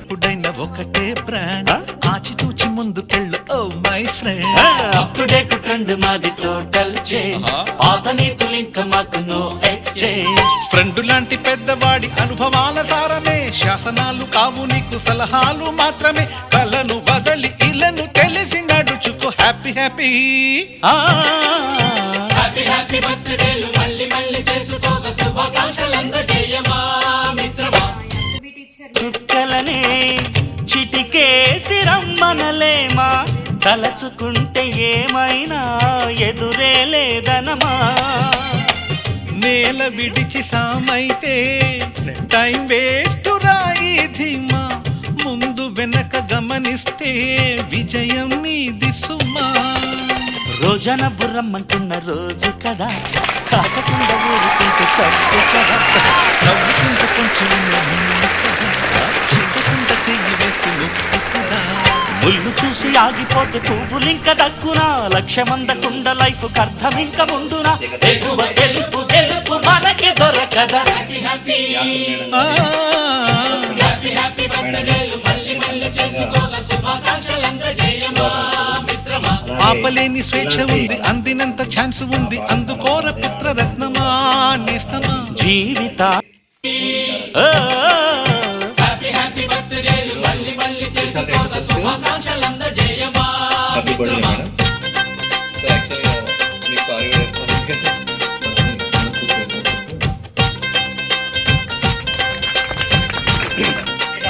ఎప్పుడైనా ఒకటే బ్రాండ్ ఆచితూచి ముందుకెళ్ళు oh my friend up to date trend మాది టోటల్ చేంజ్ పాత నీతులు ఇంకా మాకు నో ఎక్స్చేంజ్ ఫ్రెండ్ లాంటి పెద్దవాడి అనుభవాల సారమే శాసనాలు కావు నీకు సలహాలు మాత్రమే కలను వదలి ఇలను తెలిసి నడుచుకో హ్యాపీ హ్యాపీ హ్యాపీ హ్యాపీ బర్త్డేలు మళ్ళీ మళ్ళీ చేసుకోక శుభాకాంక్షలందజేయమా మిత్రమా చుక్కలనే చిటికేసి రమ్మనలేమా తలచుకుంటే ఏమైనా ఎదురే లేదనమా నేల విడిచి సామైతే టైం వేస్ట్ రాయి ధీమా ముందు వెనక గమనిస్తే విజయం నీది సుమా రోజన బుర్రమ్మంటున్న రోజు కదా కాకకుండా ఊరుకుంటే తప్పు కదా నవ్వుకుంటూ కొంచెం చింతకుంట చెయ్యి వేస్తూ కదా ముళ్ళు చూసి ఆగిపోతే పువ్వులింక దక్కునా లక్ష్యమందకుండా లైఫ్ అర్థం ఇంకా ముందునా ఎగువ తెలుపు తెలుపు మనకి దొరకదా హ్యాపీ హ్యాపీ బర్త్డేలు మళ్ళీ మళ్ళీ చేసుకోక శుభాకాంక్షలందజేయమా మిత్రమా ఆపలేని స్వేచ్ఛ ఉంది అందినంత ఛాన్స్ ఉంది అందుకోర పుత్రరత్నమా నేస్తమా జీవిత హ్యాపీ హ్యాపీ బర్త్డేలు మళ్ళీ మళ్ళీ చేసుకోక శుభాకాంక్షలందజేయమా మిత్రమా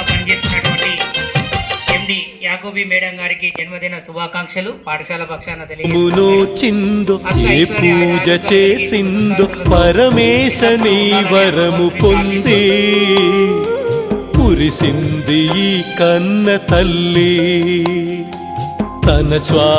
పనిచేస్తున్నటువంటి ఎండి యాకోబీ మేడం గారికి జన్మదిన శుభాకాంక్షలు పాఠశాల పక్షాన చిందు ఏ పూజ చేసిందో పరమేశని వరము పొంది కురిసింది ఈ కన్న తల్లి తన స్వా